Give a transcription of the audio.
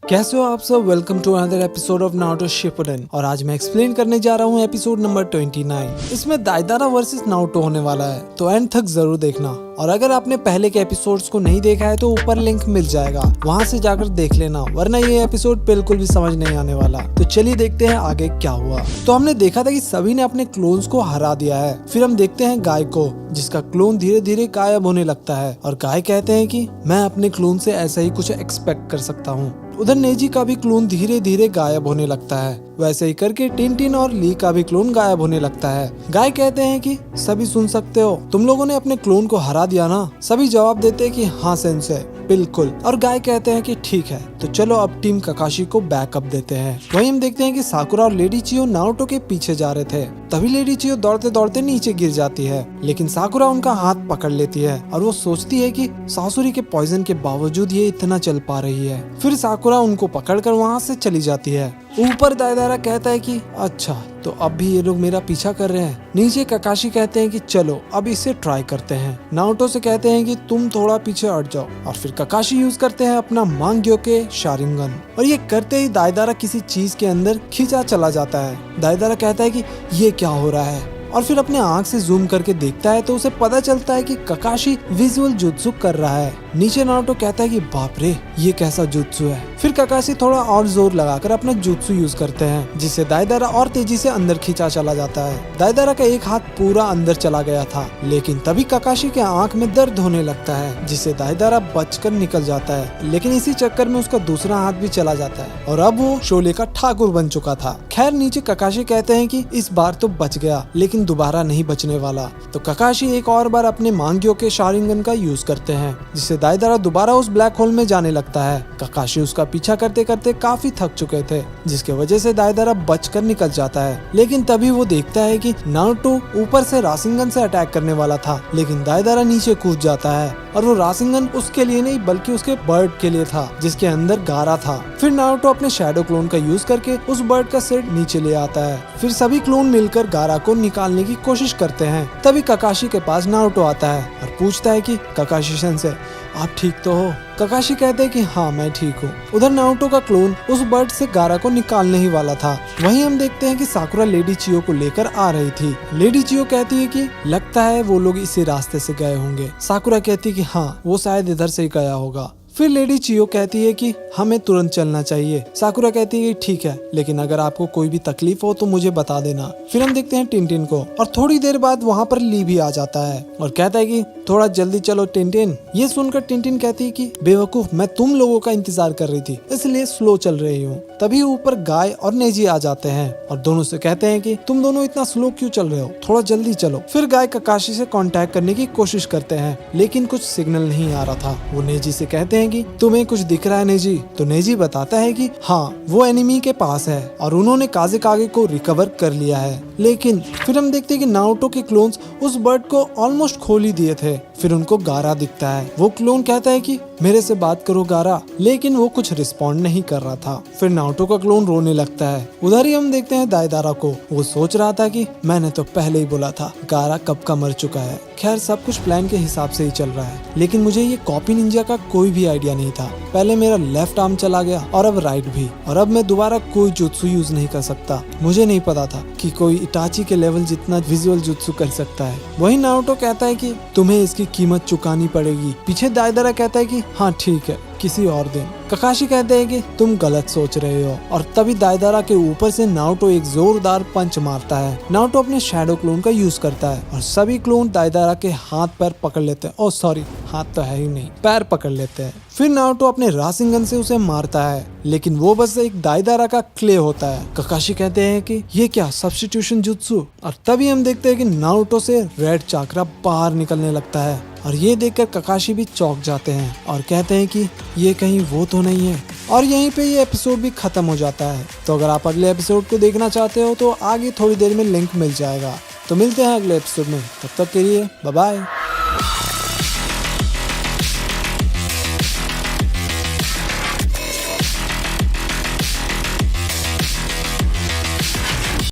कैसे हो आप सब। Welcome to another episode of Naruto Shippuden. और आज मैं एक्सप्लेन करने जा रहा हूँ एपिसोड नंबर 29। इसमें दाइदारा वर्सेस नारुतो होने वाला है, तो एंड तक जरूर देखना। और अगर आपने पहले के एपिसोड्स को नहीं देखा है तो ऊपर लिंक मिल जाएगा, वहाँ से जाकर देख लेना, वरना ये एपिसोड बिल्कुल भी समझ नहीं आने वाला। तो चलिए देखते हैं आगे क्या हुआ। तो हमने देखा था कि सभी ने अपने क्लोन्स को हरा दिया है। फिर हम देखते हैं गाय को, जिसका क्लोन धीरे धीरे गायब होने लगता है। और गाय कहते हैं कि मैं अपने क्लोन से ऐसा ही कुछ एक्सपेक्ट कर सकता हूँ। उधर नेजी का भी क्लोन धीरे धीरे गायब होने लगता है। वैसे ही करके टिनटिन और ली का भी क्लोन गायब होने लगता है। गाय कहते हैं कि सभी सुन सकते हो, तुम लोगों ने अपने क्लोन को हरा दिया ना। सभी जवाब देते हैं कि हाँ सेंसे, बिल्कुल। और गाय कहते हैं कि ठीक है, तो चलो अब टीम काकाशी को बैकअप देते हैं। वहीं हम देखते हैं कि साकुरा और लेडी चियो नारुतो के पीछे जा रहे थे। तभी लेडी चियो दौड़ते दौड़ते नीचे गिर जाती है, लेकिन साकुरा उनका हाथ पकड़ लेती है और वो सोचती है कि सासुरी के पॉइजन के बावजूद ये इतना चल पा रही है। फिर साकुरा उनको पकड़कर वहाँ से चली जाती है। ऊपर दाइदारा कहता है कि अच्छा, तो अब भी ये लोग मेरा पीछा कर रहे हैं। नीचे काकाशी कहते हैं कि चलो अब इसे ट्राई करते हैं। नारुतो से कहते हैं कि तुम थोड़ा पीछे हट जाओ। और फिर काकाशी यूज करते हैं अपना मांग्यो के शारिंगन, और ये करते ही दाइदारा किसी चीज के अंदर खींचा चला जाता है। दाइदारा कहता है कि ये क्या हो रहा है, और फिर अपने आंख से जूम करके देखता है तो उसे पता चलता है कि काकाशी विजुअल जुत्सु कर रहा है। नीचे नारुतो कहता है कि बाप रे, ये कैसा जुत्सु है। फिर काकाशी थोड़ा और जोर लगाकर अपना जुत्सु यूज करते हैं, जिससे दाइदारा और तेजी से अंदर खींचा चला जाता है। दाइदारा का एक हाथ पूरा अंदर चला गया था, लेकिन तभी काकाशी के आंख में दर्द होने लगता है, जिससे दाइदारा बचकर निकल जाता है। लेकिन इसी चक्कर में उसका दूसरा हाथ भी चला जाता है और अब वो शोले का ठाकुर बन चुका था। खैर, नीचे काकाशी कहते हैं कि इस बार तो बच गया, लेकिन दोबारा नहीं बचने वाला। तो काकाशी एक और बार अपने मांग्यो के शारिंगन का यूज करते हैं, जिससे दाइदारा दोबारा उस ब्लैक होल में जाने लगता है। काकाशी उसका पीछा करते करते काफी थक चुके थे, जिसके वजह से दाइदारा बचकर निकल जाता है। लेकिन तभी वो देखता है कि नारुतो ऊपर से रासिंगन से अटैक करने वाला था, लेकिन दाइदारा नीचे कूद जाता है। और वो रासिंगन उसके लिए नहीं बल्कि उसके बर्ड के लिए था, जिसके अंदर गारा था। फिर नारुतो अपने शैडो क्लोन का यूज करके उस बर्ड का सिर नीचे ले आता है। फिर सभी क्लोन मिलकर गारा को निकालने की कोशिश करते हैं। तभी काकाशी के पास नारुतो आता है और पूछता है कि काकाशी सेंसे, आप ठीक तो हो। काकाशी कहते हैं कि हाँ, मैं ठीक हूँ। उधर नारुतो का क्लोन उस बर्ड से गारा को निकालने ही वाला था। वहीं हम देखते हैं कि साकुरा लेडी चियो को लेकर आ रही थी। लेडी चियो कहती है कि लगता है वो लोग इसी रास्ते से गए होंगे। साकुरा कहती है कि हाँ, वो शायद इधर से ही गया होगा। फिर लेडी चियो कहती है कि हमें तुरंत चलना चाहिए। साकुरा कहती है कि ठीक है, लेकिन अगर आपको कोई भी तकलीफ हो तो मुझे बता देना। फिर हम देखते हैं टिनटिन को, और थोड़ी देर बाद वहाँ पर ली भी आ जाता है और कहता है कि थोड़ा जल्दी चलो टिनटिन। ये सुनकर टिनटिन कहती है कि बेवकूफ, मैं तुम लोगों का इंतजार कर रही थी, इसलिए स्लो चल रही हूँ। तभी ऊपर गाय और नेजी आ जाते हैं और दोनों से कहते हैं कि तुम दोनों इतना स्लो क्यों चल रहे हो, थोड़ा जल्दी चलो। फिर गाय काकाशी से कांटेक्ट करने की कोशिश करते हैं, लेकिन कुछ सिग्नल नहीं आ रहा था। वो नेजी से कहते हैं कि तुम्हें कुछ दिख रहा है नेजी? तो नेजी बताता है कि हाँ, वो एनिमी के पास है और उन्होंने काज़ेकागे को रिकवर कर लिया है। लेकिन फिर हम देखते हैं कि नारुतो के क्लोन्स उस बर्ड को ऑलमोस्ट खोल ही दिए थे। फिर उनको गारा दिखता है। वो क्लोन कहता है कि मेरे से बात करो गारा, लेकिन वो कुछ रिस्पॉन्ड नहीं कर रहा था। फिर नारुतो का क्लोन रोने लगता है। उधर ही हम देखते हैं दाइदारा को। वो सोच रहा था कि मैंने तो पहले ही बोला था गारा कब का मर चुका है। खैर, सब कुछ प्लान के हिसाब से ही चल रहा है, लेकिन मुझे ये कॉपी निंजा का कोई भी आइडिया नहीं था। पहले मेरा लेफ्ट आर्म चला गया और अब राइट भी, और अब मैं दोबारा कोई जुत्सु यूज नहीं कर सकता। मुझे नहीं पता था कि कोई इटाची के लेवल जितना विजुअल जुत्सु कर सकता है। वही नारुतो कहता है कि तुम्हें इसकी कीमत चुकानी पड़ेगी। पीछे दाइदारा कहता है कि हाँ ठीक है, किसी और दिन। काकाशी कहते हैं कि तुम गलत सोच रहे हो। और तभी दाइदारा के ऊपर से नारुतो एक जोरदार पंच मारता है। नारुतो अपने शैडो क्लोन का यूज करता है और सभी क्लोन दाइदारा के हाथ पैर पकड़ लेते हैं। ओह सॉरी, हाथ तो है ही नहीं, पैर पकड़ लेते हैं। फिर नारुतो अपने रासिंगन से उसे मारता है, लेकिन वो बस एक दाइदारा का क्ले होता है। काकाशी कहते हैं कि ये क्या सब्स्टिट्यूशन जुत्सु। और तभी हम देखते हैं कि नारुतो से रेड चाकरा बाहर निकलने लगता है, और ये देखकर काकाशी भी चौंक जाते हैं और कहते हैं कि ये कहीं वो तो नहीं है। और यहीं पे ये एपिसोड भी खत्म हो जाता है। तो अगर आप अगले एपिसोड को देखना चाहते हो तो आगे थोड़ी देर में लिंक मिल जाएगा। तो मिलते हैं अगले एपिसोड में, तब तक के लिए बाय बाय।